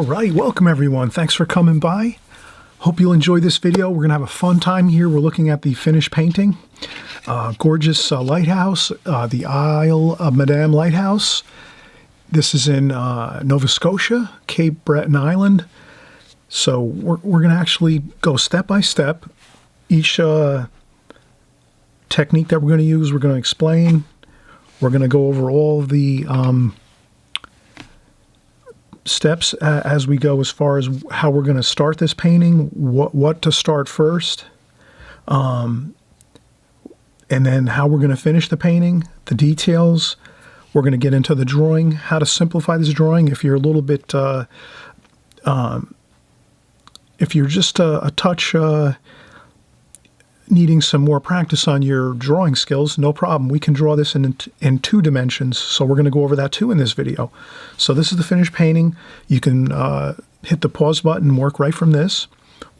All right, welcome everyone. Thanks for coming by. Hope you'll enjoy this video. We're gonna have a fun time here. We're looking at the finished painting. Gorgeous lighthouse, the Isle of Madame Lighthouse. This is in Nova Scotia, Cape Breton Island. So we're gonna actually go step by step. Each technique that we're gonna use, we're gonna explain. We're gonna go over all of the steps as we go, as far as how we're going to start this painting, what to start first, and then how we're going to finish the painting, the details. We're going to get into the drawing, how to simplify this drawing. If you're a little bit, if you're just a touch needing some more practice on your drawing skills, no problem. We can draw this in 2 dimensions, so we're going to go over that too in this video. So this is the finished painting. You can hit the pause button and work right from this,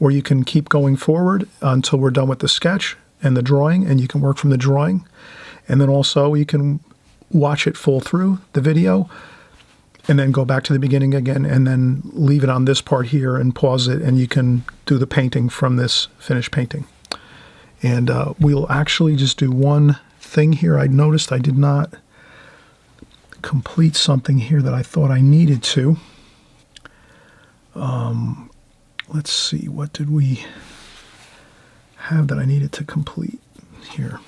or you can keep going forward until we're done with the sketch and the drawing, and you can work from the drawing. And then also you can watch it full through the video and then go back to the beginning again and then leave it on this part here and pause it, and you can do the painting from this finished painting. And we'll actually just do one thing here. I noticed I did not complete something here that I thought I needed to. Let's see, what did we have that I needed to complete here?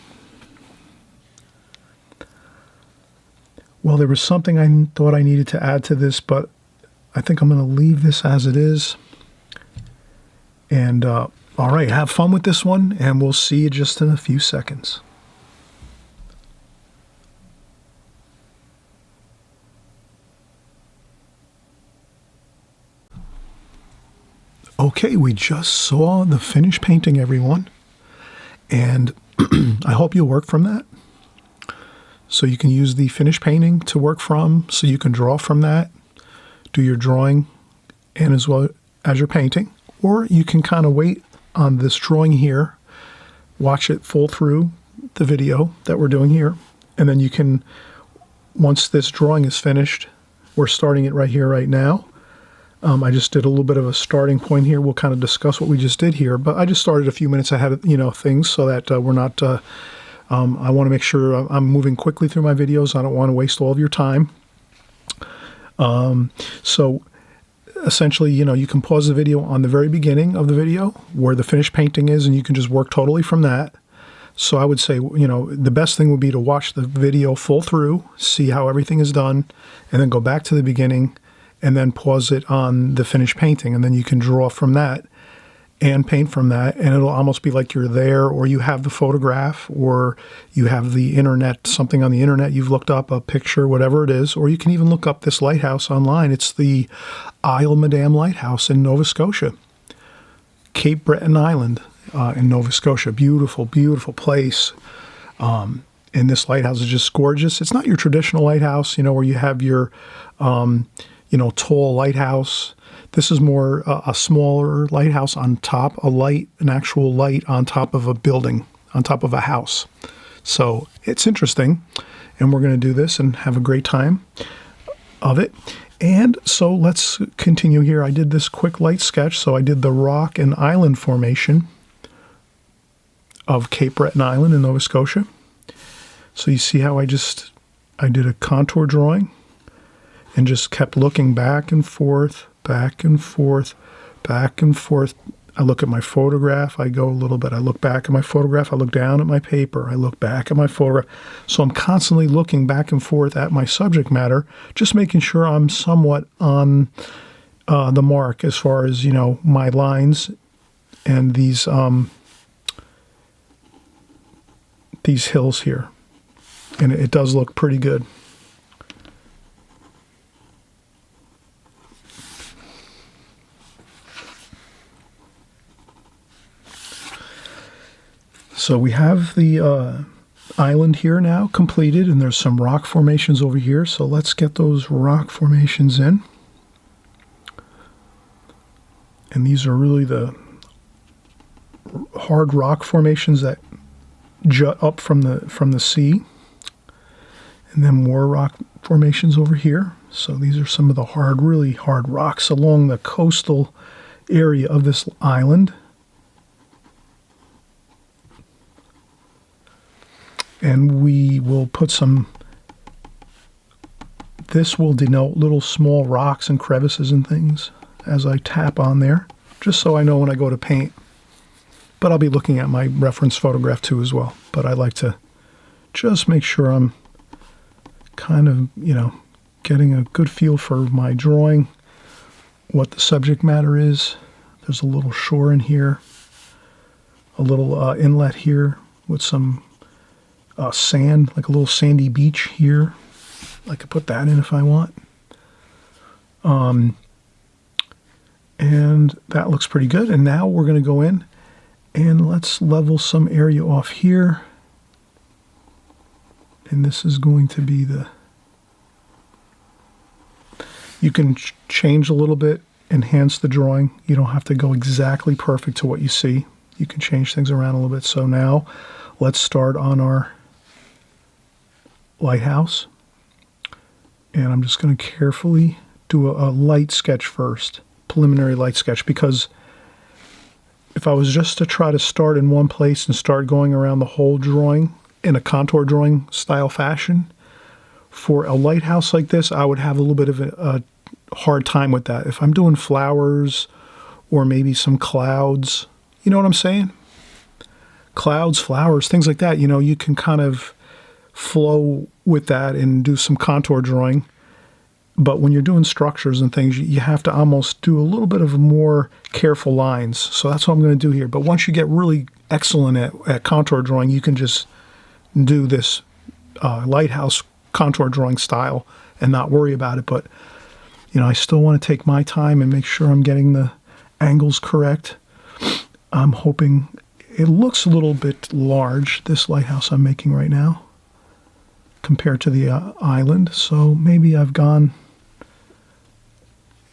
Well, there was something I thought I needed to add to this, but I think I'm going to leave this as it is. And all right, have fun with this one, and we'll see you just in a few seconds. Okay, we just saw the finished painting, everyone, and I hope you'll work from that. So you can use the finished painting to work from, so you can draw from that, do your drawing, and as well as your painting. Or you can kind of wait on this drawing here, watch it full through the video that we're doing here, and then you can, once this drawing is finished, we're starting it right here, right now. I just did a little bit of a starting point here. We'll kind of discuss what we just did here, but I just started a few minutes ahead of, things, so that we're not, I want to make sure I'm moving quickly through my videos. I don't want to waste all of your time. So essentially, you can pause the video on the very beginning of the video where the finished painting is, and you can just work totally from that. So I would say, the best thing would be to watch the video full through, see how everything is done, and then go back to the beginning and then pause it on the finished painting. And then you can draw from that and paint from that, and it'll almost be like you're there, or you have the photograph, or you have the internet, something on the internet you've looked up, a picture, whatever it is, or you can even look up this lighthouse online. It's the Isle of Madame Lighthouse in Nova Scotia, Cape Breton Island in Nova Scotia. Beautiful, beautiful place. And this lighthouse is just gorgeous. It's not your traditional lighthouse, where you have your, tall lighthouse. This is more a smaller lighthouse on top, an actual light on top of a building, on top of a house. So it's interesting, and we're going to do this and have a great time of it. And so let's continue here. I did this quick light sketch. So I did the rock and island formation of Cape Breton Island in Nova Scotia. So you see how I did a contour drawing and just kept looking back and forth, back and forth, back and forth. I look at my photograph, I go a little bit, I look back at my photograph, I look down at my paper, I look back at my photograph. So I'm constantly looking back and forth at my subject matter, just making sure I'm somewhat on the mark as far as, my lines and these hills here. And it does look pretty good. So we have the island here now completed, and there's some rock formations over here. So let's get those rock formations in. And these are really the hard rock formations that jut up from the sea. And then more rock formations over here. So these are some of the really hard rocks along the coastal area of this island. And we will put some, this will denote little small rocks and crevices and things as I tap on there, just so I know when I go to paint. But I'll be looking at my reference photograph too as well. But I like to just make sure I'm kind of, you know, getting a good feel for my drawing, what the subject matter is. There's a little shore in here, a little inlet here with some sand, like a little sandy beach here. I could put that in if I want. And that looks pretty good. And now we're going to go in and let's level some area off here. And this is going to be the, you can change a little bit, enhance the drawing. You don't have to go exactly perfect to what you see. You can change things around a little bit. So now let's start on our lighthouse. And I'm just going to carefully do a light sketch first, preliminary light sketch, because if I was just to try to start in one place and start going around the whole drawing in a contour drawing style fashion, for a lighthouse like this, I would have a little bit of a hard time with that. If I'm doing flowers or maybe some clouds, you know what I'm saying? Clouds, flowers, things like that, you know, you can kind of flow with that and do some contour drawing. But when you're doing structures and things, you have to almost do a little bit of more careful lines. So that's what I'm going to do here. But once you get really excellent at contour drawing, you can just do this lighthouse contour drawing style and not worry about it. But, you know, I still want to take my time and make sure I'm getting the angles correct. I'm hoping it looks a little bit large, this lighthouse I'm making right now, compared to the island. So maybe I've gone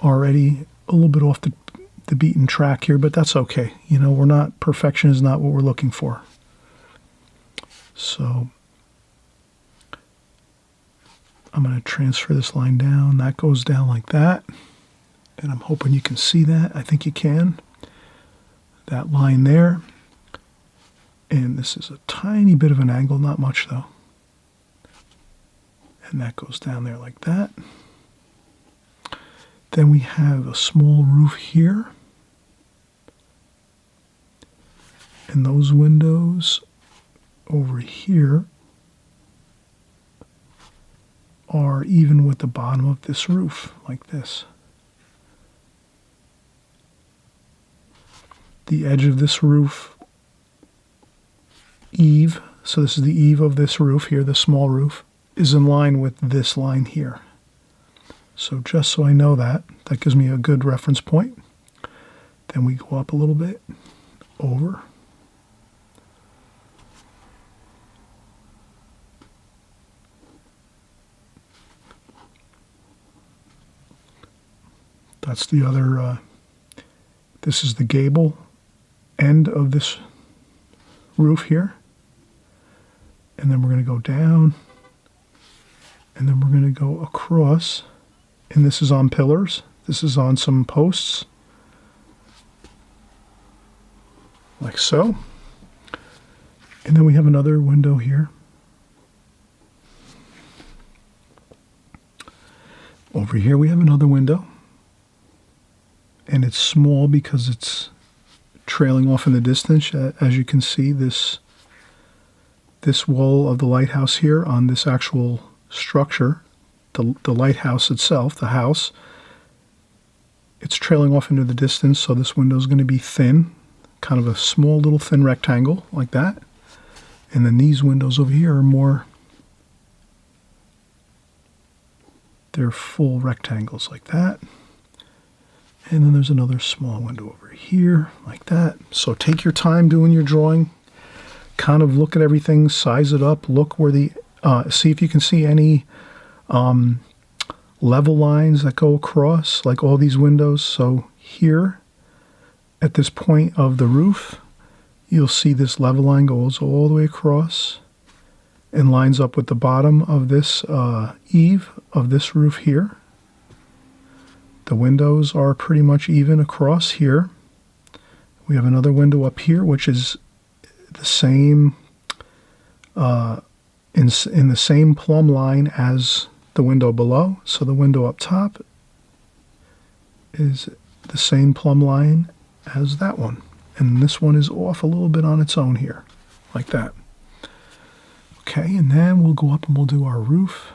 already a little bit off the beaten track here, but that's okay. You know, perfection is not what we're looking for. So I'm going to transfer this line down. That goes down like that. And I'm hoping you can see that. I think you can. That line there. And this is a tiny bit of an angle, not much though. And that goes down there like that. Then we have a small roof here. And those windows over here are even with the bottom of this roof, like this. The edge of this roof eave, so this is the eave of this roof here, the small roof, is in line with this line here. So just so I know that gives me a good reference point. Then we go up a little bit, over. That's the other, this is the gable end of this roof here. And then we're going to go down. And then we're going to go across. And this is on pillars. This is on some posts. Like so. And then we have another window here. Over here we have another window. And it's small because it's trailing off in the distance. As you can see, this wall of the lighthouse here on this actual structure, the lighthouse itself, the house, it's trailing off into the distance, so this window is going to be thin, kind of a small little thin rectangle like that. And then these windows over here are more, they're full rectangles like that. And then there's another small window over here like that. So take your time doing your drawing, kind of look at everything, size it up, look where the, see if you can see any level lines that go across, like all these windows. So here, at this point of the roof, you'll see this level line goes all the way across and lines up with the bottom of this eave of this roof here. The windows are pretty much even across here. We have another window up here, which is the same, in the same plumb line as the window below. So the window up top is the same plumb line as that one. And this one is off a little bit on its own here, like that. Okay, and then we'll go up and we'll do our roof.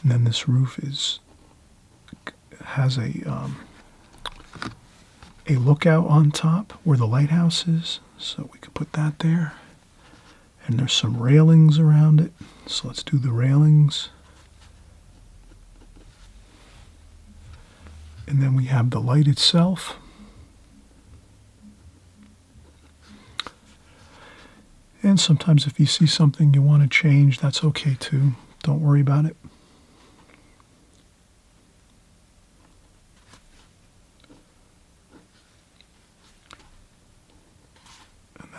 And then this roof has a lookout on top where the lighthouse is, so we could put that there. And there's some railings around it, so let's do the railings. And then we have the light itself. And sometimes if you see something you want to change, that's okay too. Don't worry about it.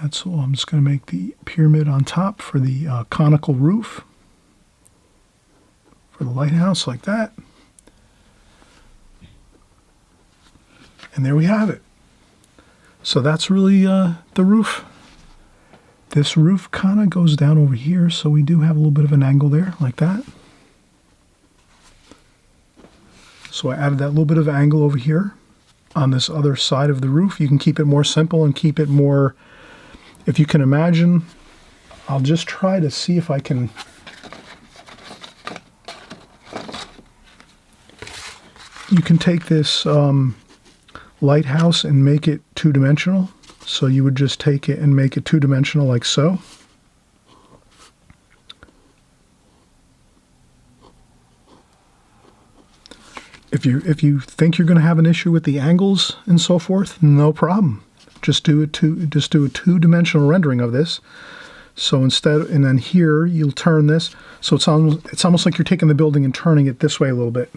That's all. I'm just going to make the pyramid on top for the conical roof for the lighthouse, like that. And there we have it. So that's really the roof. This roof kind of goes down over here, so we do have a little bit of an angle there, like that. So I added that little bit of angle over here on this other side of the roof. You can keep it more simple and keep it more... If you can imagine, I'll just try to see if I can. You can take this lighthouse and make it two-dimensional. So you would just take it and make it two-dimensional like so. If you think you're going to have an issue with the angles and so forth, no problem. Just do a two-dimensional rendering of this. So instead, and then here you'll turn this. So it's almost like you're taking the building and turning it this way a little bit.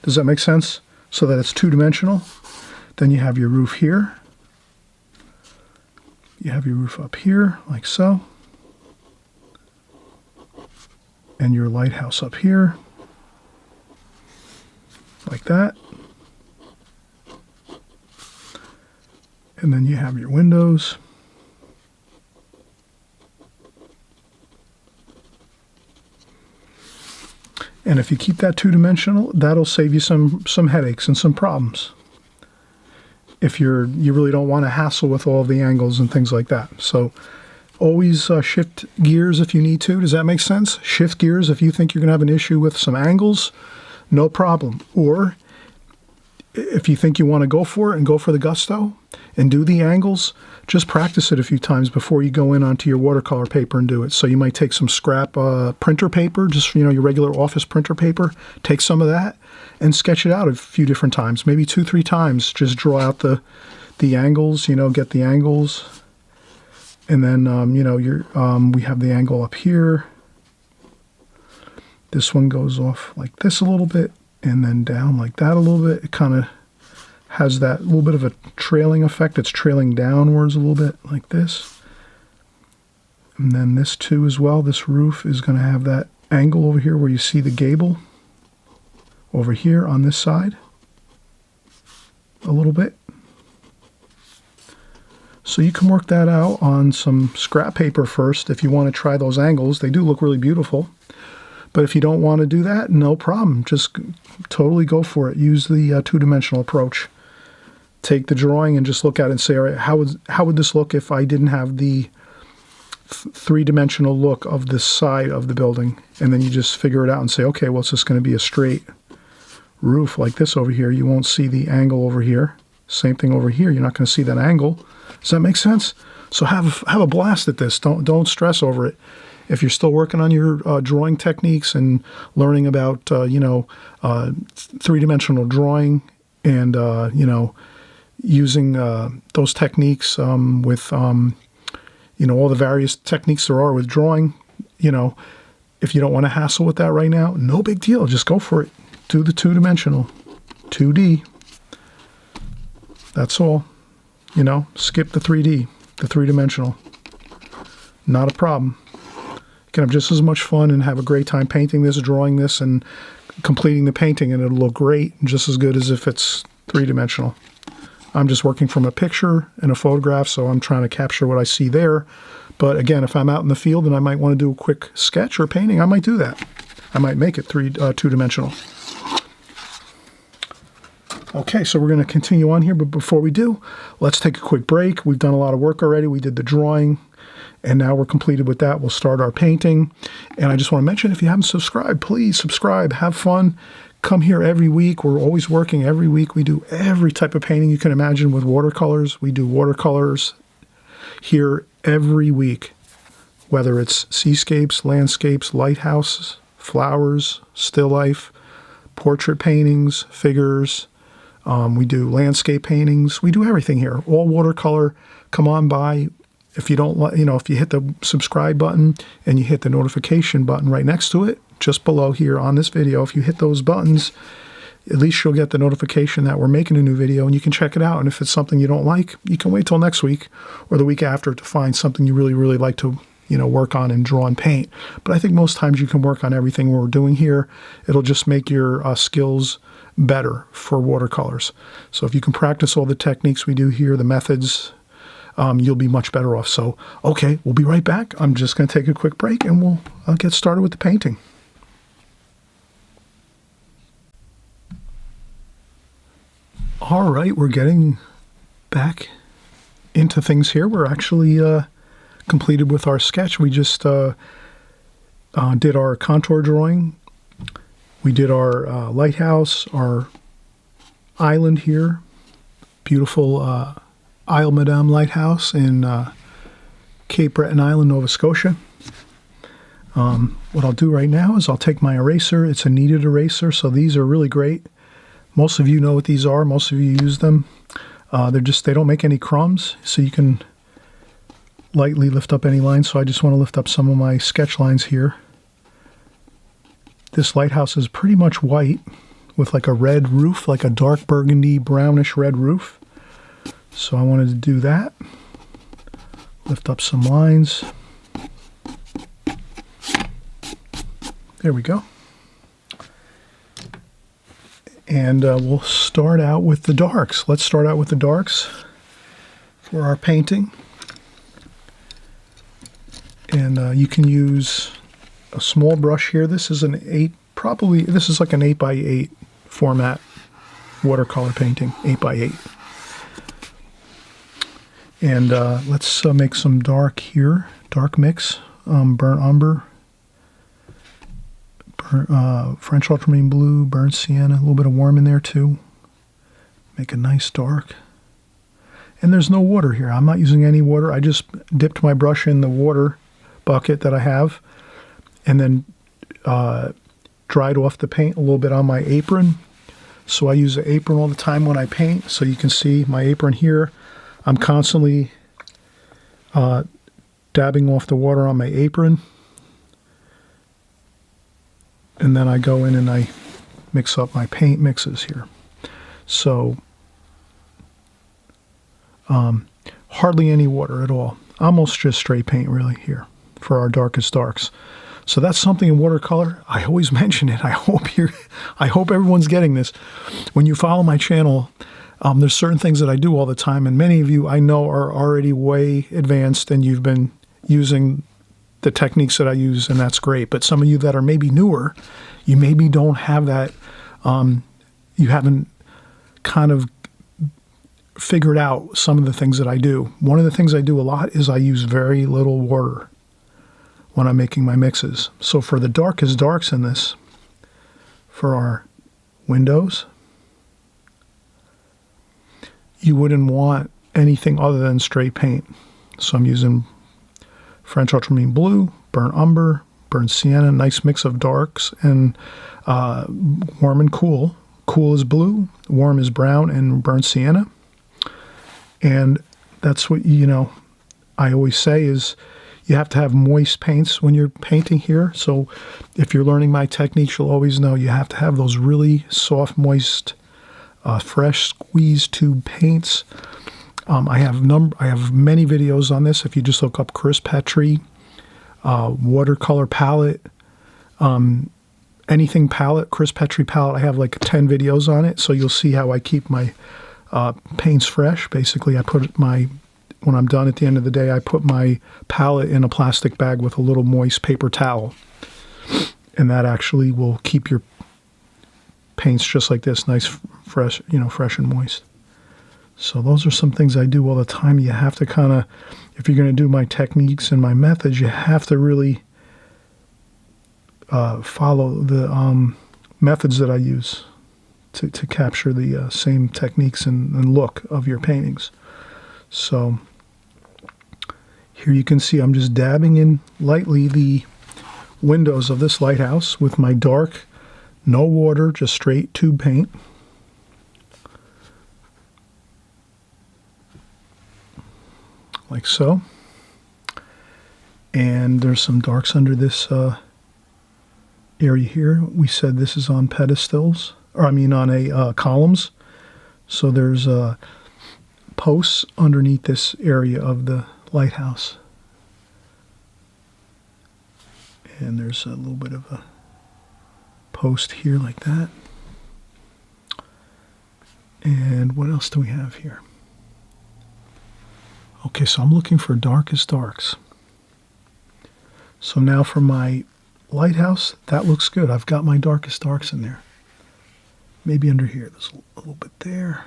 Does that make sense? So that it's two-dimensional. Then you have your roof here. You have your roof up here, like so. And your lighthouse up here, like that. And then you have your windows. And if you keep that two-dimensional, that'll save you some headaches and some problems. If you really don't want to hassle with all the angles and things like that. So always shift gears if you need to. Does that make sense? Shift gears if you think you're going to have an issue with some angles, no problem. Or if you think you want to go for it and go for the gusto and do the angles, just practice it a few times before you go in onto your watercolor paper and do it. So you might take some scrap printer paper, just your regular office printer paper, take some of that and sketch it out a few different times, maybe 2-3 times. Just draw out the angles, get the angles. And then, we have the angle up here. This one goes off like this a little bit and then down like that a little bit. It kind of has that little bit of a trailing effect. It's trailing downwards a little bit like this. And then this too as well. This roof is going to have that angle over here where you see the gable over here on this side a little bit. So you can work that out on some scrap paper first if you want to try those angles. They do look really beautiful. But if you don't want to do that, no problem. Just totally go for it. Use the two-dimensional approach. Take the drawing and just look at it and say, all right, how would this look if I didn't have the three-dimensional look of this side of the building? And then you just figure it out and say, okay, well, it's just going to be a straight roof like this over here. You won't see the angle over here. Same thing over here. You're not going to see that angle. Does that make sense? So have a blast at this. Don't stress over it. If you're still working on your drawing techniques and learning about, three-dimensional drawing and, using those techniques with, all the various techniques there are with drawing, if you don't want to hassle with that right now, no big deal. Just go for it. Do the two-dimensional, 2D. That's all. Skip the 3D, the three-dimensional. Not a problem. can have just as much fun and have a great time painting this, drawing this, and completing the painting, and it'll look great, just as good as if it's three-dimensional. I'm just working from a picture and a photograph, so I'm trying to capture what I see there. But again, if I'm out in the field and I might want to do a quick sketch or painting, I might do that. I might make it two-dimensional. Okay, so we're going to continue on here, but before we do, let's take a quick break. We've done a lot of work already. We did the drawing, and now we're completed with that. We'll start our painting. And I just want to mention, if you haven't subscribed, please subscribe. Have fun. Come here every week. We're always working every week. We do every type of painting you can imagine with watercolors. We do watercolors here every week, whether it's seascapes, landscapes, lighthouses, flowers, still life, portrait paintings, figures. We do landscape paintings. We do everything here, all watercolor. Come on by. If you don't, if you hit the subscribe button and you hit the notification button right next to it, just below here on this video, if you hit those buttons, at least you'll get the notification that we're making a new video and you can check it out. And if it's something you don't like, you can wait till next week or the week after to find something you really, really like to, work on and draw and paint. But I think most times you can work on everything we're doing here. It'll just make your skills better for watercolors. So if you can practice all the techniques we do here, the methods, you'll be much better off. So, okay, we'll be right back. I'm just going to take a quick break and we'll get started with the painting. All right, we're getting back into things here. We're actually completed with our sketch. We just did our contour drawing. We did our lighthouse, our island here, beautiful Isle Madame Lighthouse in Cape Breton Island, Nova Scotia. What I'll do right now is I'll take my eraser. It's a kneaded eraser, so these are really great. Most of you know what these are. Most of you use them. They don't make any crumbs, so you can lightly lift up any lines. So I just want to lift up some of my sketch lines here. This lighthouse is pretty much white with like a red roof, like a dark burgundy, brownish red roof. So I wanted to do that. Lift up some lines. There we go. And we'll start out with the darks. Let's start out with the darks for our painting. And you can use a small brush here. This is this is like an 8x8 format watercolor painting, 8x8. And let's make some dark here, dark mix, burnt umber, French ultramarine blue, burnt sienna, a little bit of warm in there too. Make a nice dark. And there's no water here. I'm not using any water. I just dipped my brush in the water bucket that I have and then dried off the paint a little bit on my apron. So I use the apron all the time when I paint. So you can see my apron here. I'm constantly dabbing off the water on my apron. And then I go in and I mix up my paint mixes here. So hardly any water at all. Almost just straight paint really here for our darkest darks. So that's something in watercolor. I always mention it. I hope everyone's getting this. When you follow my channel, there's certain things that I do all the time, and many of you I know are already way advanced and you've been using the techniques that I use, and that's great. But some of you that are maybe newer, you maybe don't have that, you haven't kind of figured out some of the things that I do. One of the things I do a lot is I use very little water when I'm making my mixes. So for the darkest darks in this, for our windows, you wouldn't want anything other than straight paint. So I'm using French ultramarine blue, burnt umber, burnt sienna, nice mix of darks, and warm and cool. Cool is blue, warm is brown, and burnt sienna. And that's what, I always say is you have to have moist paints when you're painting here. So if you're learning my techniques, you'll always know you have to have those really soft, moist, fresh squeeze tube paints. I have many videos on this. If you just look up Chris Petrie, watercolor palette, anything palette, Chris Petrie palette. I have like 10 videos on it, so you'll see how I keep my paints fresh. Basically, I put when I'm done at the end of the day, I put my palette in a plastic bag with a little moist paper towel, and that actually will keep your paints just like this, nice, fresh, fresh and moist. So those are some things I do all the time. You have to kind of, if you're going to do my techniques and my methods, you have to really follow the methods that I use to capture the same techniques and look of your paintings. So here you can see I'm just dabbing in lightly the windows of this lighthouse with my dark, no water, just straight tube paint. Like so. And there's some darks under this area here. We said this is on pedestals, or I mean on a columns. So there's posts underneath this area of the lighthouse. And there's a little bit of a post here like that. And what else do we have here? Okay, so I'm looking for darkest darks. So now for my lighthouse, that looks good. I've got my darkest darks in there. Maybe under here, there's a little bit there.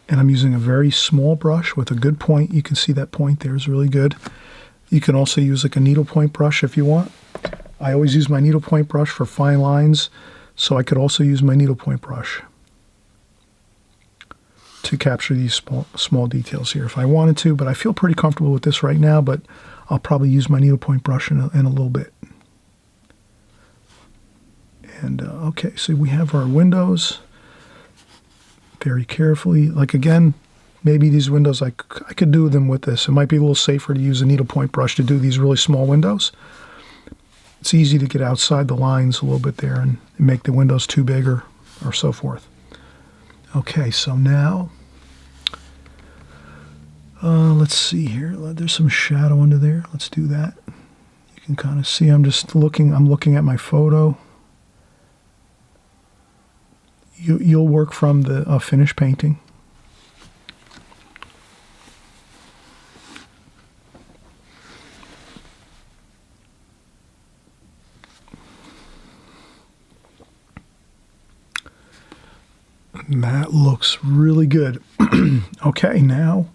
And I'm using a very small brush with a good point. You can see that point there is really good. You can also use like a needlepoint brush if you want. I always use my needlepoint brush for fine lines, so I could also use my needlepoint brush to capture these small details here if I wanted to, but I feel pretty comfortable with this right now, but I'll probably use my needlepoint brush in a little bit. And okay, so we have our windows very carefully. Like again, maybe these windows, I could do them with this. It might be a little safer to use a needlepoint brush to do these really small windows. It's easy to get outside the lines a little bit there and make the windows too big or so forth. Okay, so now, let's see here. There's some shadow under there. Let's do that. You can kind of see I'm looking at my photo. You'll work from the finished painting. That looks really good. Okay, now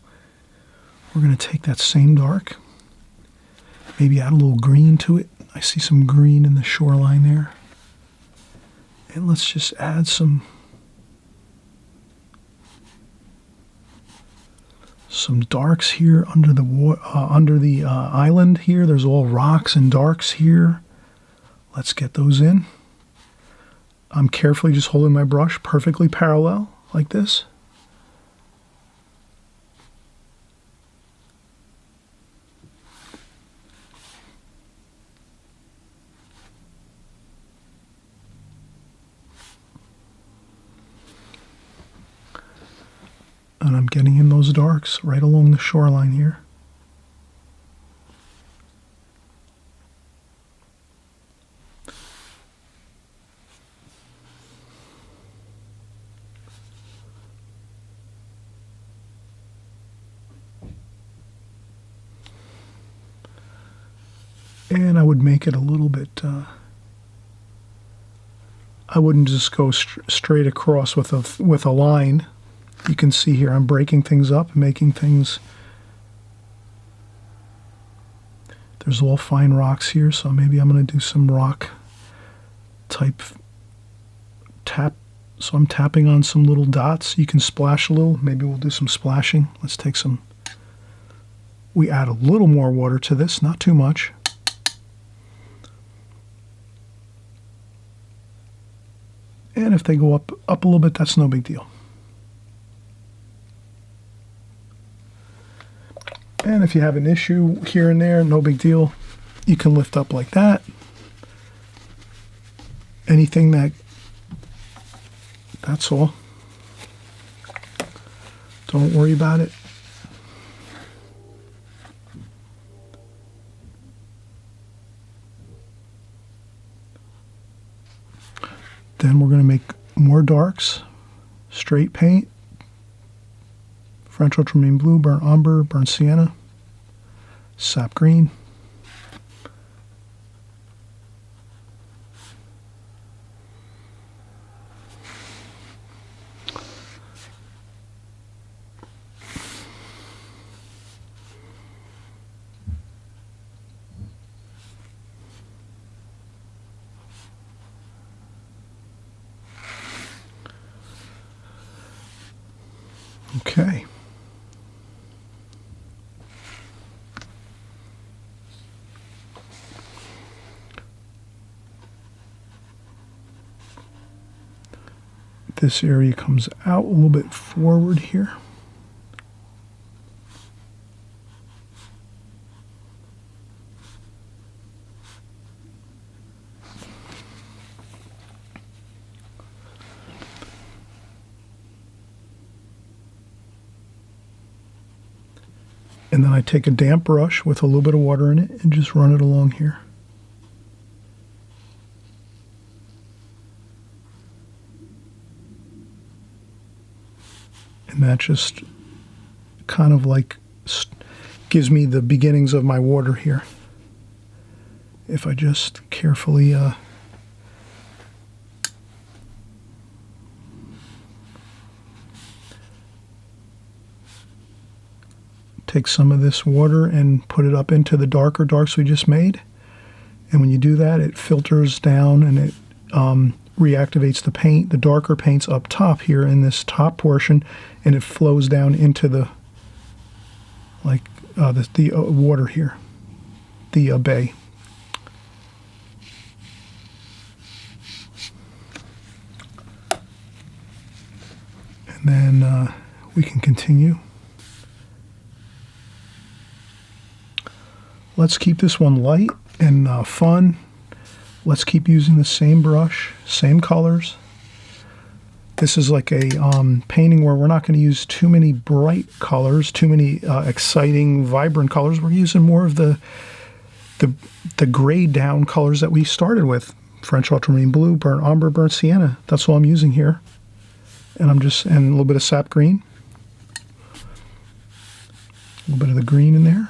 we're going to take that same dark, maybe add a little green to it. I see some green in the shoreline there. And let's just add some darks here under the island here. There's all rocks and darks here. Let's get those in. I'm carefully just holding my brush perfectly parallel, like this. And I'm getting in those darks right along the shoreline here. And I would make it a little bit, I wouldn't just go straight across with a line. You can see here I'm breaking things up, making things, there's all fine rocks here, so maybe I'm going to do some rock type tap. So I'm tapping on some little dots. You can splash a little. Maybe we'll do some splashing. Let's take some, we add a little more water to this, not too much. And if they go up a little bit, that's no big deal. And if you have an issue here and there, no big deal. You can lift up like that. Anything that's all. Don't worry about it. more darks, straight paint, French ultramarine blue, burnt umber, burnt sienna, sap green. Okay. This area comes out a little bit forward here. And then I take a damp brush with a little bit of water in it and just run it along here. And that just kind of like gives me the beginnings of my water here. If I just carefully take some of this water and put it up into the darker darks we just made. And when you do that, it filters down and it reactivates the paint. The darker paint's up top here in this top portion, and it flows down into the water here, the bay. And then we can continue. Let's keep this one light and fun. Let's keep using the same brush, same colors. This is like a painting where we're not going to use too many bright colors, too many exciting, vibrant colors. We're using more of the grayed down colors that we started with. French ultramarine blue, burnt umber, burnt sienna. That's all I'm using here. And and a little bit of sap green. A little bit of the green in there.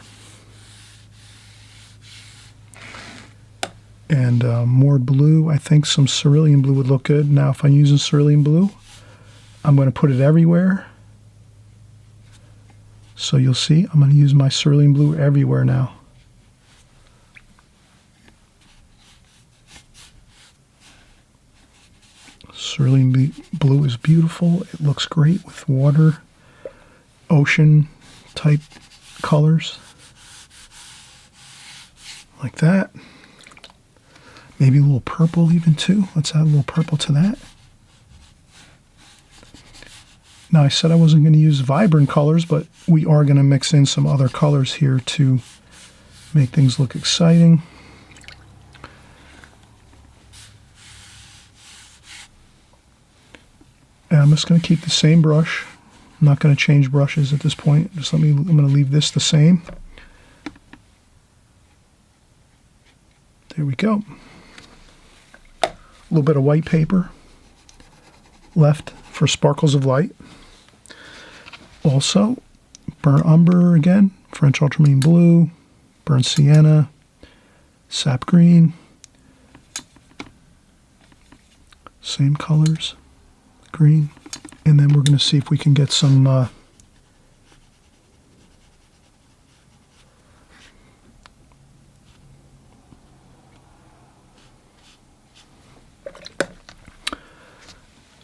And more blue. I think some cerulean blue would look good. Now, if I'm using cerulean blue, I'm going to put it everywhere. So you'll see, I'm going to use my cerulean blue everywhere now. Cerulean blue is beautiful. It looks great with water, ocean type colors. Like that. Maybe a little purple even too. Let's add a little purple to that. Now I said I wasn't going to use vibrant colors, but we are going to mix in some other colors here to make things look exciting. And I'm just going to keep the same brush. I'm not going to change brushes at this point. I'm going to leave this the same. There we go. A little bit of white paper left for sparkles of light. Also, burnt umber again, French ultramarine blue, burnt sienna, sap green. Same colors, green. And then we're going to see if we can get some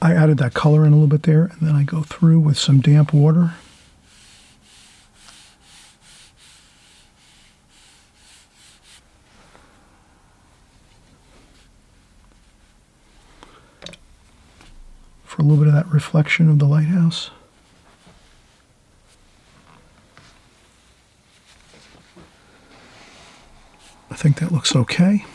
I added that color in a little bit there, and then I go through with some damp water. For a little bit of that reflection of the lighthouse. I think that looks okay.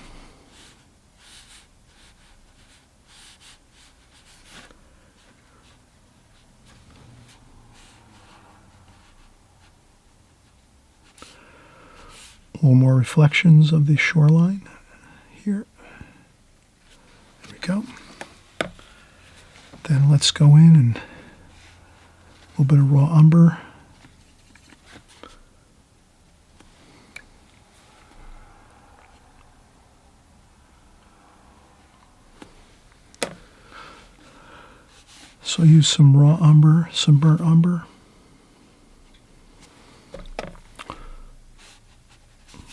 A little more reflections of the shoreline here. There we go. Then let's go in and a little bit of raw umber. So use some raw umber, some burnt umber.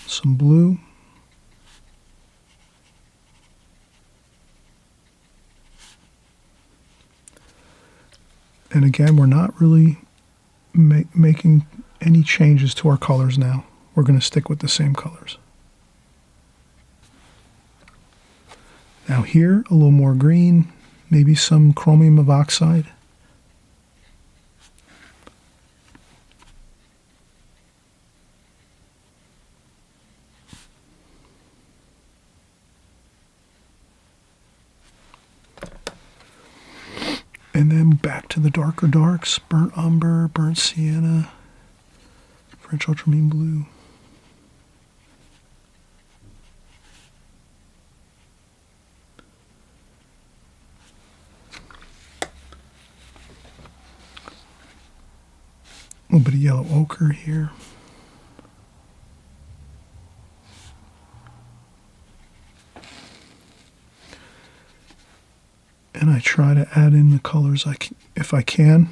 Some blue. And again, we're not really making any changes to our colors now. We're going to stick with the same colors. Now here, a little more green, maybe some chromium of oxide. And then back to the darker darks, burnt umber, burnt sienna, French ultramarine blue. A little bit of yellow ochre here. And I try to add in the colors if I can.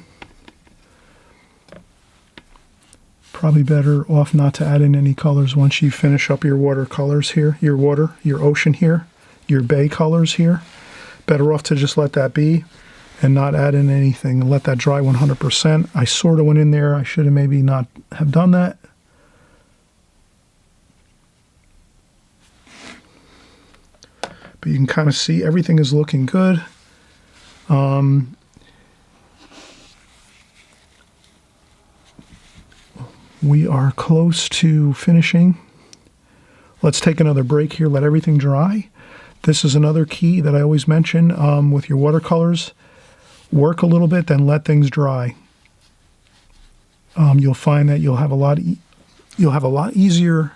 Probably better off not to add in any colors once you finish up your watercolors here, your ocean here, your bay colors here. Better off to just let that be and not add in anything and let that dry 100%. I sort of went in there. I should have maybe not have done that. But you can kind of see everything is looking good. We are close to finishing. Let's take another break here, let everything dry. This is another key that I always mention with your watercolors. Work a little bit, then let things dry. You'll find that you'll have a lot easier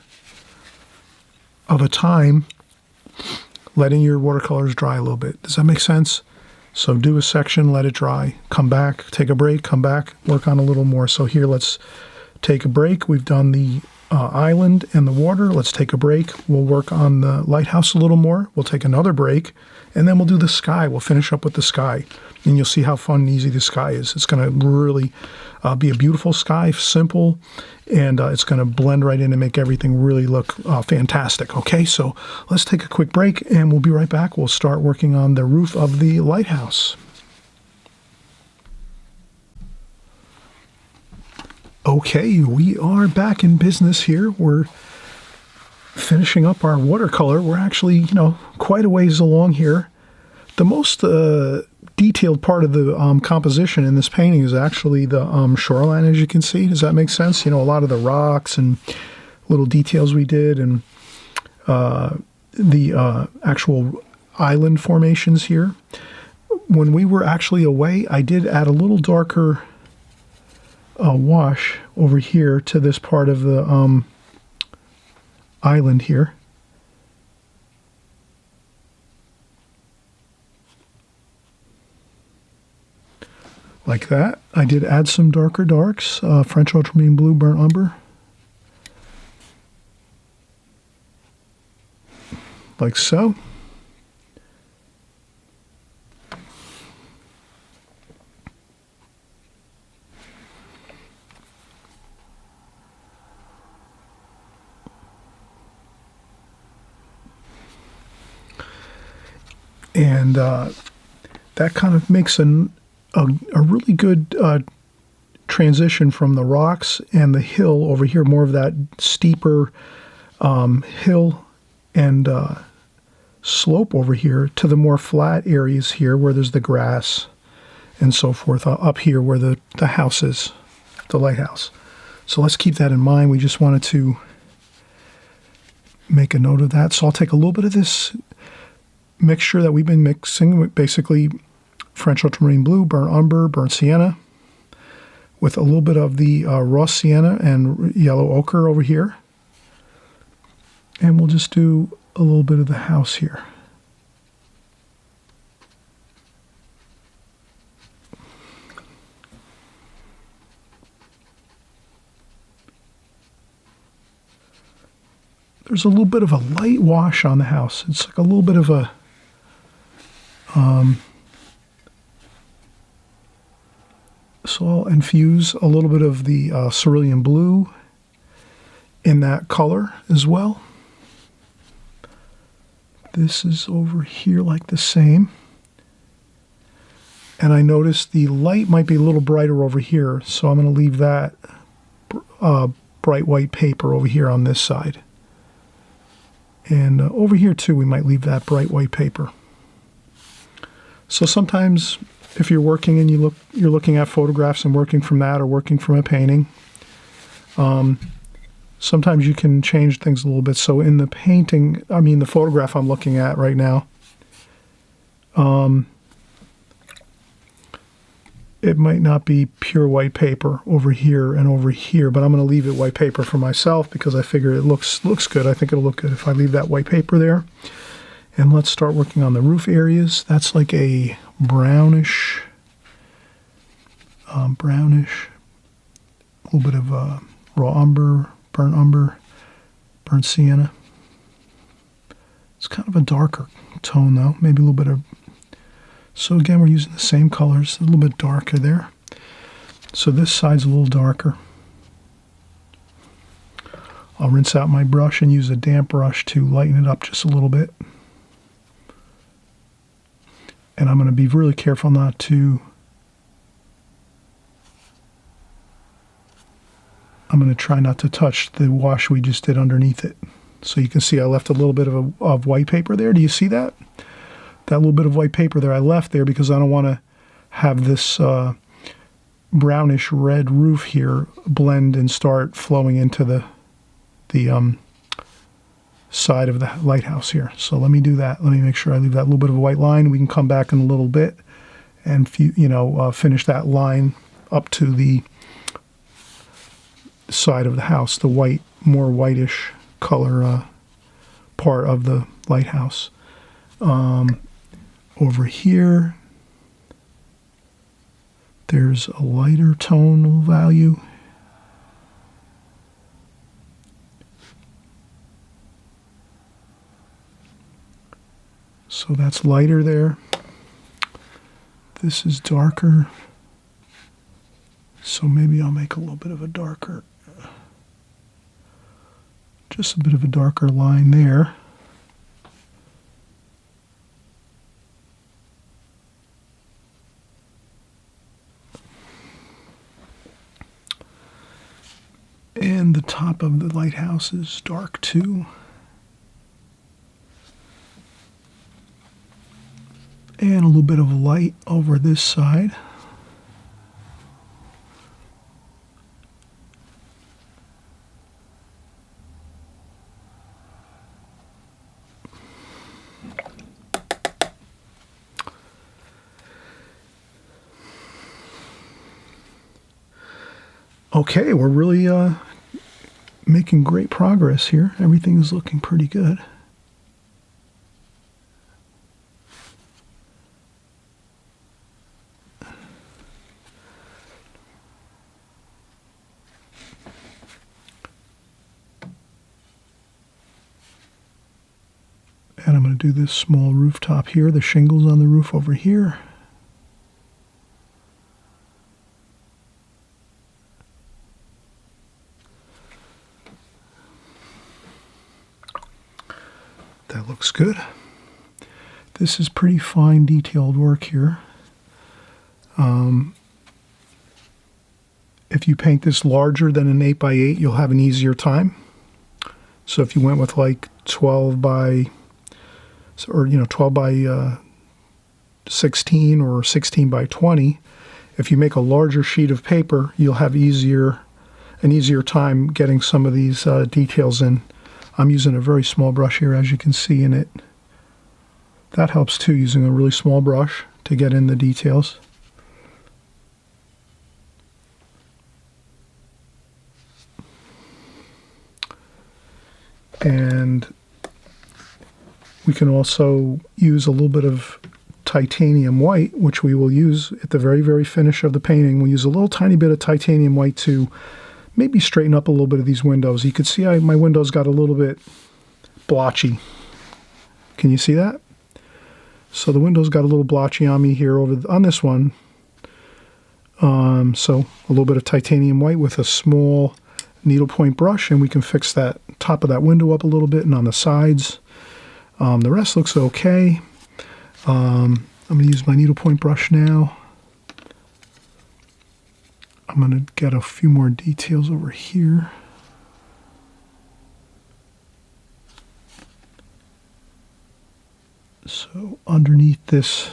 of a time letting your watercolors dry a little bit. Does that make sense? So do a section, let it dry, come back, take a break, come back, work on a little more. So here, let's take a break. We've done the island and the water. Let's take a break. We'll work on the lighthouse a little more. We'll take another break, and then we'll do the sky. We'll finish up with the sky, and you'll see how fun and easy the sky is. It's going to really be a beautiful sky, simple, and it's going to blend right in and make everything really look fantastic. Okay, so let's take a quick break, and we'll be right back. We'll start working on the roof of the lighthouse. Okay, we are back in business here. We're finishing up our watercolor. We're actually, quite a ways along here. The most detailed part of the composition in this painting is actually the shoreline, as you can see. Does that make sense? A lot of the rocks and little details we did, and the actual island formations here. When we were actually away, I did add a little darker wash over here to this part of the island here. Like that. I did add some darker darks, French ultramarine blue, burnt umber. Like so. And that kind of makes a really good transition from the rocks and the hill over here, more of that steeper hill and slope over here, to the more flat areas here where there's the grass and so forth, up here where the house is, the lighthouse. So let's keep that in mind. We just wanted to make a note of that. So I'll take a little bit of this mixture that we've been mixing with, basically French ultramarine blue, burnt umber, burnt sienna, with a little bit of the raw sienna and yellow ochre over here. And we'll just do a little bit of the house here. there's a little bit of a light wash on the house. It's like a little bit of a so I'll infuse a little bit of the cerulean blue in that color as well. This is over here like the same. And I noticed the light might be a little brighter over here, so I'm going to leave that bright white paper over here on this side. And over here too, we might leave that bright white paper. So sometimes if you're working and you're looking at photographs and working from that or working from a painting, sometimes you can change things a little bit. So in the painting, I mean the photograph I'm looking at right now, it might not be pure white paper over here and over here, but I'm going to leave it white paper for myself because I figure it looks good. I think it'll look good if I leave that white paper there. And let's start working on the roof areas. That's like a brownish, a little bit of raw umber, burnt sienna. It's kind of a darker tone though, maybe a little bit of. So again, we're using the same colors, a little bit darker there. So this side's a little darker. I'll rinse out my brush and use a damp brush to lighten it up just a little bit. And I'm going to be really careful not to, I'm going to try not to touch the wash we just did underneath it. So you can see I left a little bit of white paper there. Do you see that? That little bit of white paper there I left there because I don't want to have this brownish red roof here blend and start flowing into the side of the lighthouse here. So let me do that. Let me make sure I leave that little bit of a white line. We can come back in a little bit and finish that line up to the side of the house, the white, more whitish color part of the lighthouse. Over here, there's a lighter tonal value. So that's lighter there. This is darker. So maybe I'll make a little bit of a darker, just a bit of a darker line there. And the top of the lighthouse is dark too. And a little bit of light over this side. Okay, we're really making great progress here. Everything is looking pretty good. And I'm going to do this small rooftop here, the shingles on the roof over here. That looks good. This is pretty fine detailed work here. If you paint this larger than an 8x8, you'll have an easier time. So if you went with like 12 by 16 or 16 by 20, if you make a larger sheet of paper, you'll have an easier time getting some of these details in. I'm using a very small brush here, as you can see in it. That helps too, using a really small brush to get in the details. And we can also use a little bit of titanium white, which we will use at the very, very finish of the painting. We'll use a little tiny bit of titanium white to maybe straighten up a little bit of these windows. You can see my windows got a little bit blotchy. Can you see that? So the window's got a little blotchy on me here on this one. So a little bit of titanium white with a small needlepoint brush, and we can fix that top of that window up a little bit and on the sides. The rest looks okay. I'm going to use my needlepoint brush now. I'm going to get a few more details over here. So underneath this,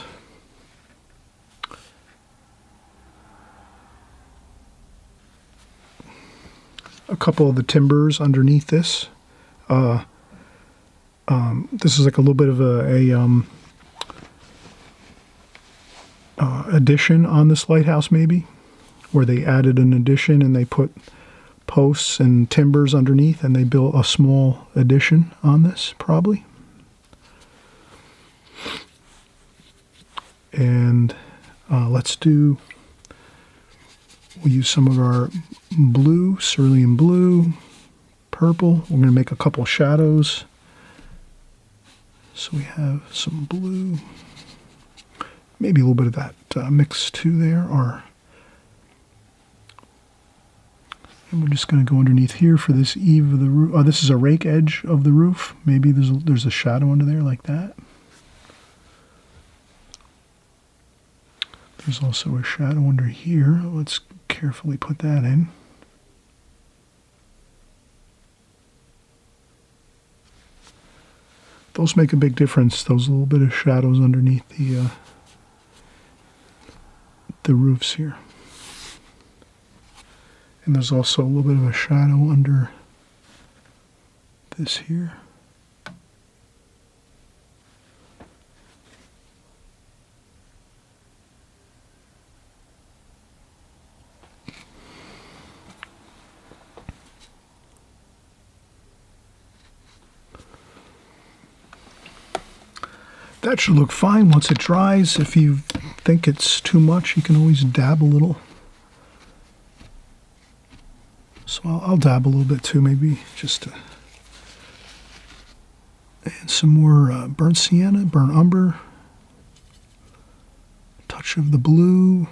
a couple of the timbers underneath this. This is like a little bit of a addition on this lighthouse, maybe, where they added an addition and they put posts and timbers underneath, and they built a small addition on this, probably. And we'll use some of our blue, cerulean blue, purple. We're going to make a couple shadows. So we have some blue, maybe a little bit of that mix too there, and we're just going to go underneath here for this eave of the roof. Oh, this is a rake edge of the roof. Maybe there's a shadow under there like that. There's also a shadow under here. Let's carefully put that in. Those make a big difference, those little bit of shadows underneath the roofs here. And there's also a little bit of a shadow under this here. That should look fine once it dries. If you think it's too much, you can always dab a little. So I'll dab a little bit too, maybe just to add some more burnt sienna, burnt umber, touch of the blue,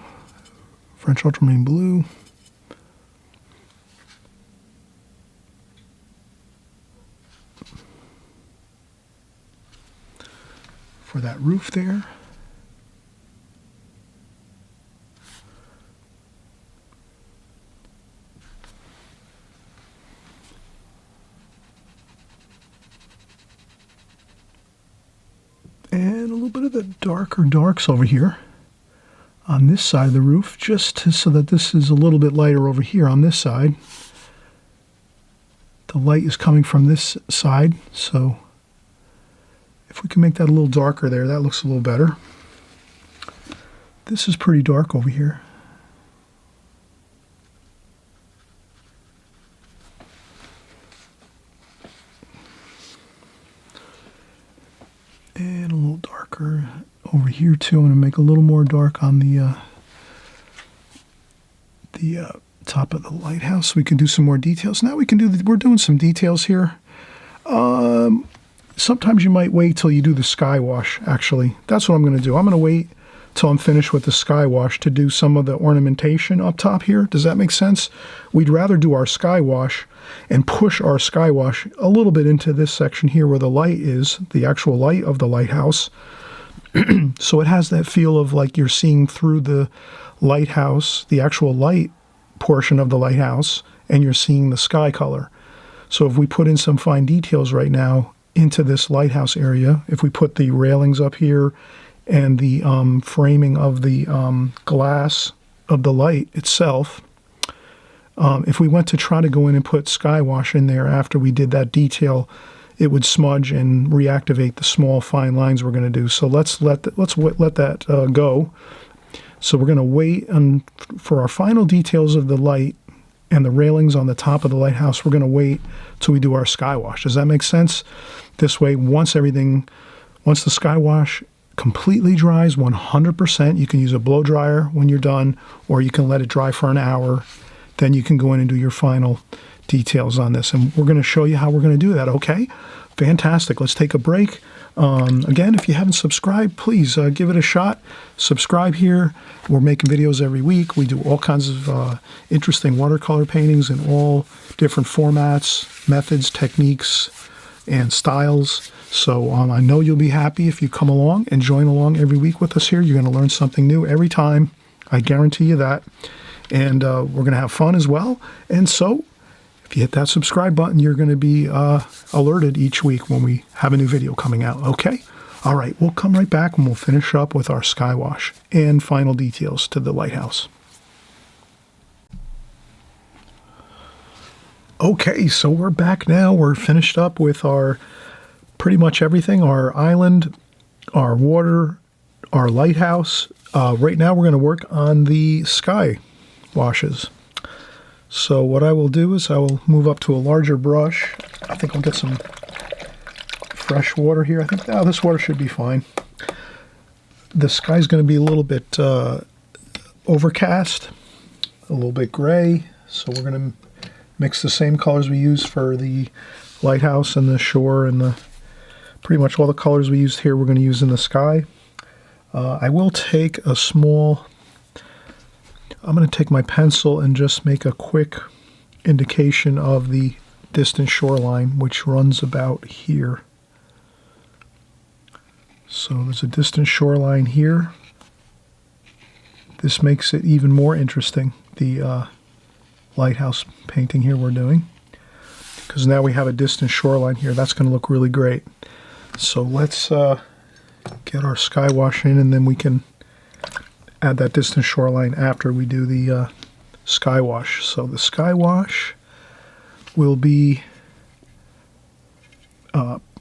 French ultramarine blue. For that roof there. And a little bit of the darker darks over here on this side of the roof, so that this is a little bit lighter over here on this side. The light is coming from this side, so if we can make that a little darker there, that looks a little better. This is pretty dark over here. And a little darker over here too. I'm going to make a little more dark on the top of the lighthouse, so we can do some more details. Now we're doing some details here. Sometimes you might wait till you do the sky wash, actually. That's what I'm going to do. I'm going to wait till I'm finished with the sky wash to do some of the ornamentation up top here. Does that make sense? We'd rather do our sky wash and push our sky wash a little bit into this section here where the light is, the actual light of the lighthouse. So it has that feel of like you're seeing through the lighthouse, the actual light portion of the lighthouse, and you're seeing the sky color. So if we put in some fine details right now into this lighthouse area, if we put the railings up here and the framing of the glass of the light itself, if we went to try to go in and put sky wash in there after we did that detail, it would smudge and reactivate the small fine lines we're going to do. So let's let that go. So we're going to wait for our final details of the light and the railings on the top of the lighthouse. We're going to wait till we do our sky wash. Does that make sense? This way, once the sky wash completely dries 100%, you can use a blow dryer when you're done, or you can let it dry for an hour. then you can go in and do your final details on this. And we're going to show you how we're going to do that, okay? Fantastic. Let's take a break. Again, if you haven't subscribed, please give it a shot. Subscribe here. We're making videos every week. We do all kinds of interesting watercolor paintings in all different formats, methods, techniques, and styles. So I know you'll be happy if you come along and join along every week with us here. You're going to learn something new every time. I guarantee you that. And we're going to have fun as well. And so if you hit that subscribe button, you're going to be alerted each week when we have a new video coming out, okay? All right, we'll come right back and we'll finish up with our sky wash and final details to the lighthouse. Okay, so we're back now. We're finished up with our pretty much everything, our island, our water, our lighthouse. Right now we're going to work on the sky washes. So what I will do is I will move up to a larger brush. I think I'll get some fresh water here. I think this water should be fine. The sky's going to be a little bit overcast, a little bit gray. So we're going to mix the same colors we used for the lighthouse and the shore, and pretty much all the colors we used here we're going to use in the sky. I will take a small... I'm going to take my pencil and just make a quick indication of the distant shoreline, which runs about here. So there's a distant shoreline here. This makes it even more interesting, the lighthouse painting here we're doing, because now we have a distant shoreline here. That's going to look really great. So let's get our sky wash in, and then we can add that distant shoreline after we do the sky wash. So the sky wash will be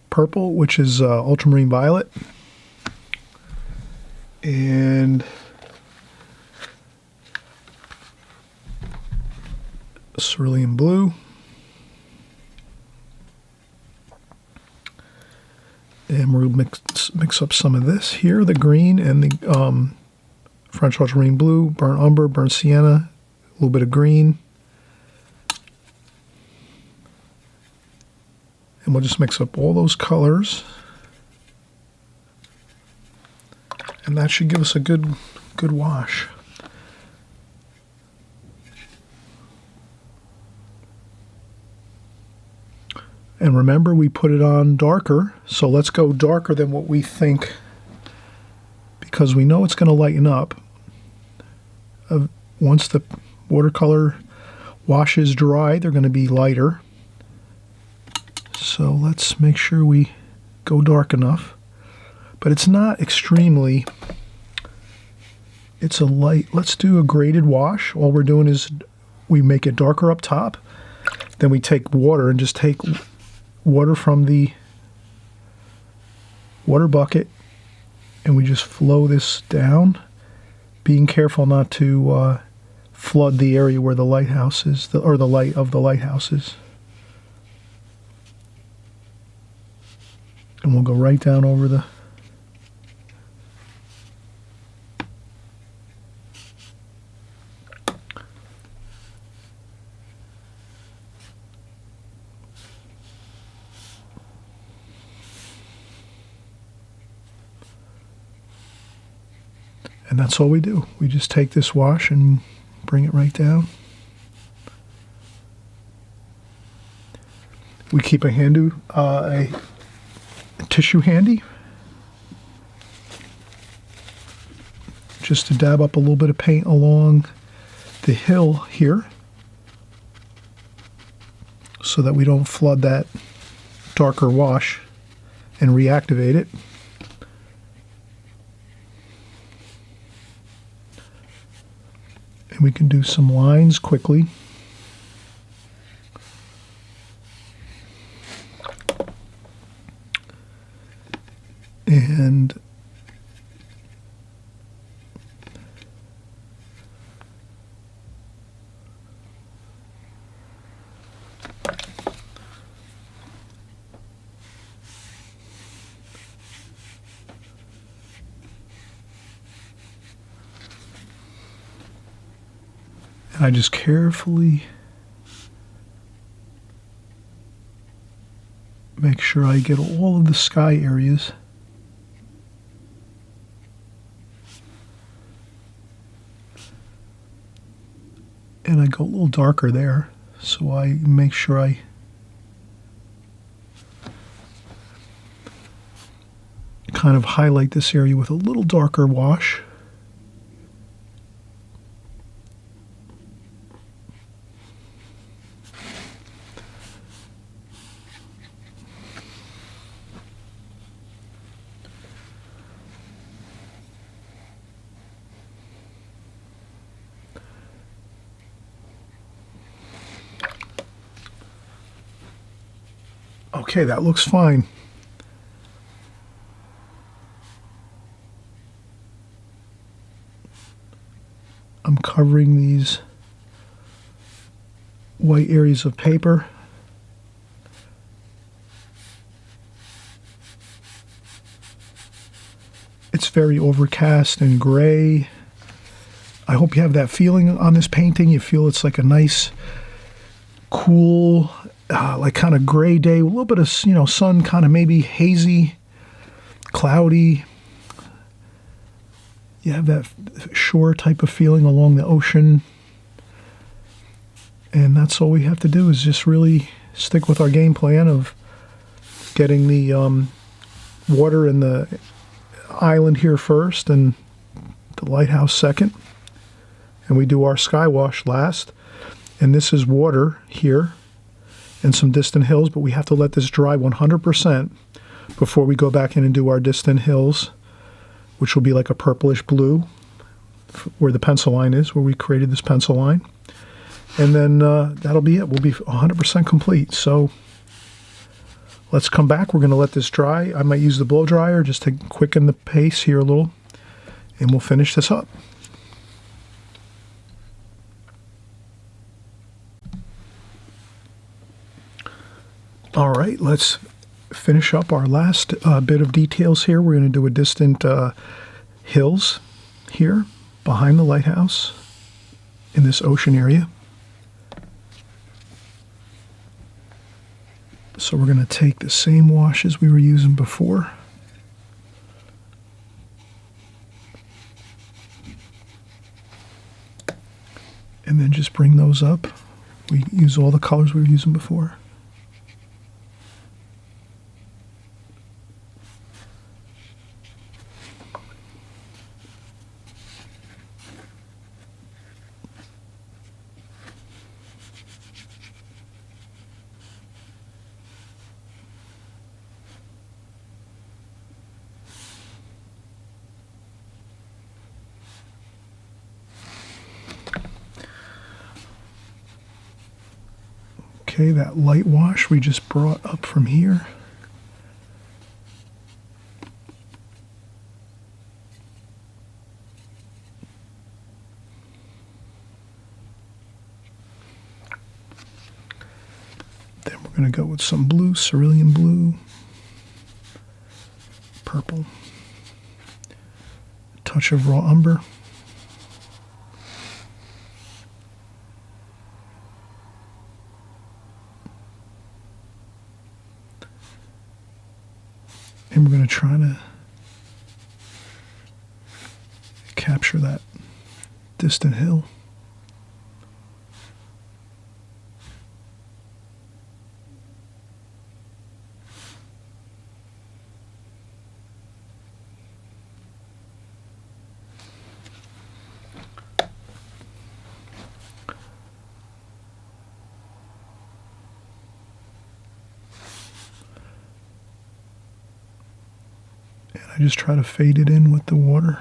purple, which is ultramarine violet, and cerulean blue, and we'll mix up some of this here, the green and the French ultramarine blue, burnt umber, burnt sienna, a little bit of green. And we'll just mix up all those colors. And that should give us a good wash. And remember, we put it on darker, so let's go darker than what we think, because we know it's going to lighten up. Once the watercolor washes dry, they're going to be lighter. So let's make sure we go dark enough. But it's not extremely, it's a light. Let's do a graded wash. All we're doing is we make it darker up top. Then we take water and just take water from the water bucket, and we just flow this down, being careful not to flood the area where the lighthouse is, or the light of the lighthouse is. And we'll go right down over the and that's all we do. We just take this wash and bring it right down. We keep a tissue handy, just to dab up a little bit of paint along the hill here, so that we don't flood that darker wash and reactivate it. And we can do some lines quickly. And I just carefully make sure I get all of the sky areas. And I go a little darker there, so I make sure I kind of highlight this area with a little darker wash. Okay, that looks fine. I'm covering these white areas of paper. It's very overcast and gray. I hope you have that feeling on this painting. You feel it's like a nice, cool, like kind of gray day, a little bit of, sun, kind of maybe hazy, cloudy. You have that shore type of feeling along the ocean. And that's all we have to do is just really stick with our game plan of getting the water in the island here first and the lighthouse second. And we do our sky wash last. And this is water here and some distant hills, but we have to let this dry 100% before we go back in and do our distant hills, which will be like a purplish blue where the pencil line is, where we created this pencil line. And then that'll be it. We'll be 100% complete. So let's come back. We're going to let this dry. I might use the blow dryer just to quicken the pace here a little, and we'll finish this up. All right, let's finish up our last bit of details here. We're going to do a distant hills here behind the lighthouse in this ocean area. So we're going to take the same washes we were using before. And then just bring those up. We use all the colors we were using before. Okay, that light wash we just brought up from here. Then we're going to go with some blue, cerulean blue, purple, a touch of raw umber. And we're going to try to capture that distant hill. I just try to fade it in with the water.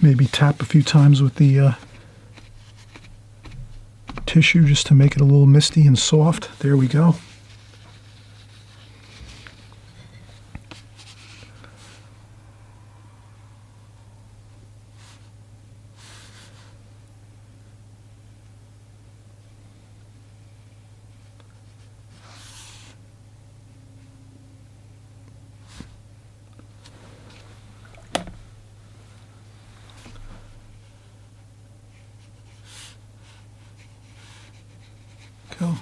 Maybe tap a few times with the tissue just to make it a little misty and soft. There we go. go.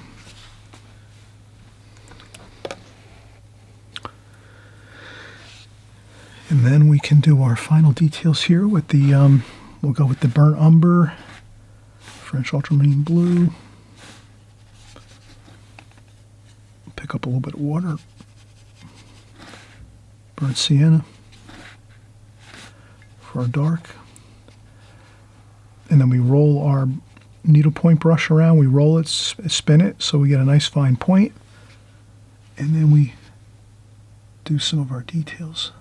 And then we can do our final details here with the, we'll go with the burnt umber, French ultramarine blue. Pick up a little bit of water, burnt sienna for our dark. And then we roll our needlepoint brush around, we roll it, spin it, so we get a nice fine point. And then we do some of our details.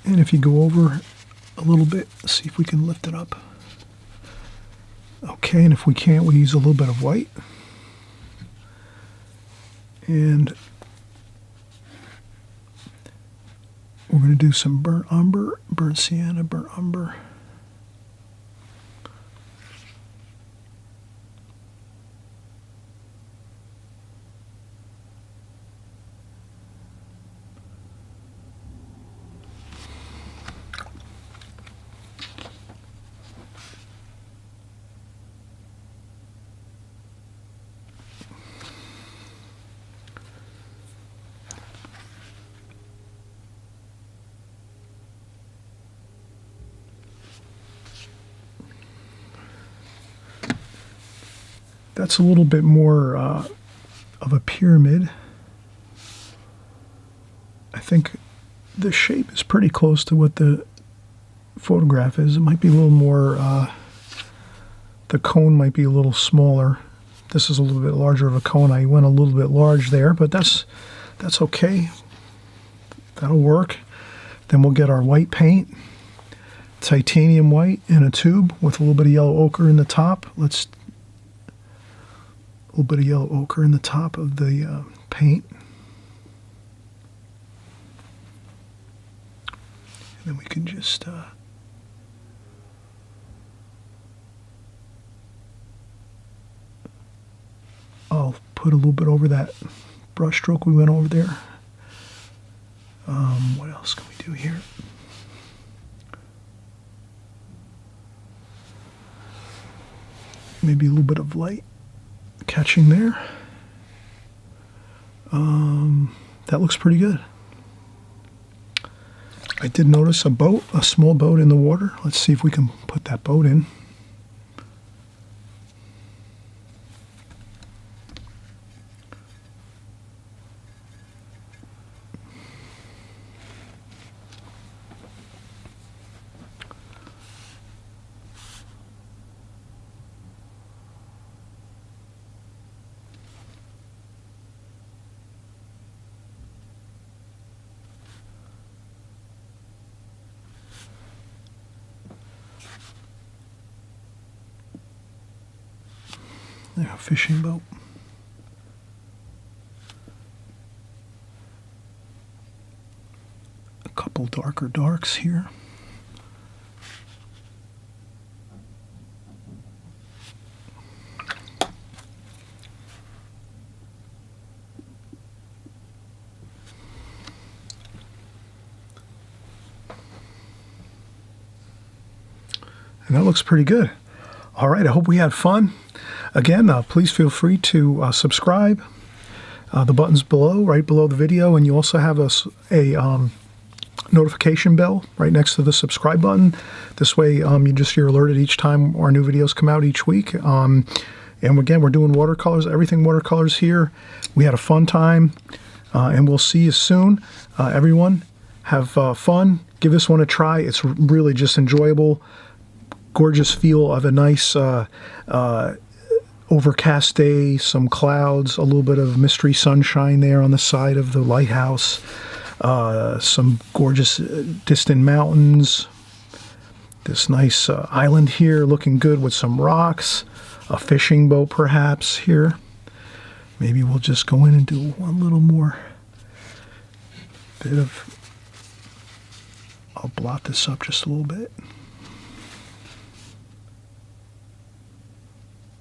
And if you go over a little bit, see if we can lift it up. Okay, and if we can't, we use a little bit of white. And we're going to do some burnt umber, burnt sienna, burnt umber. That's a little bit more of a pyramid. I think the shape is pretty close to what the photograph is. It might be a little more, the cone might be a little smaller. This is a little bit larger of a cone. I went a little bit large there, but that's okay. That'll work. Then we'll get our white paint, titanium white in a tube with a little bit of yellow ochre in the top. A little bit of yellow ochre in the top of the paint. And then we can just I'll put a little bit over that brush stroke we went over there. What else can we do here? Maybe a little bit of light catching there. That looks pretty good. I did notice a boat, a small boat in the water. Let's see if we can put that boat in. There, a fishing boat. A couple darker darks here. And that looks pretty good. All right, I hope we had fun. Again, please feel free to subscribe. The button's below, right below the video, and you also have a notification bell right next to the subscribe button. This way, you're alerted each time our new videos come out each week. And again, we're doing watercolors, everything watercolors here. We had a fun time, and we'll see you soon. Everyone, have fun. Give this one a try. It's really just enjoyable. Gorgeous feel of a nice overcast day, some clouds, a little bit of mystery sunshine there on the side of the lighthouse, some gorgeous distant mountains, This nice island here looking good with some rocks, a fishing boat perhaps here. Maybe we'll just go in and do one little more bit of, I'll blot this up just a little bit.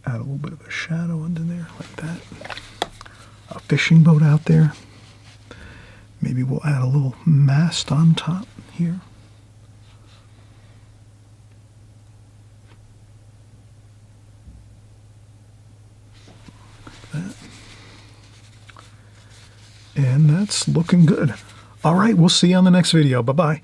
Add a little bit of a shadow under there like that. A fishing boat out there. Maybe we'll add a little mast on top here. Like that. And that's looking good. All right, we'll see you on the next video. Bye-bye.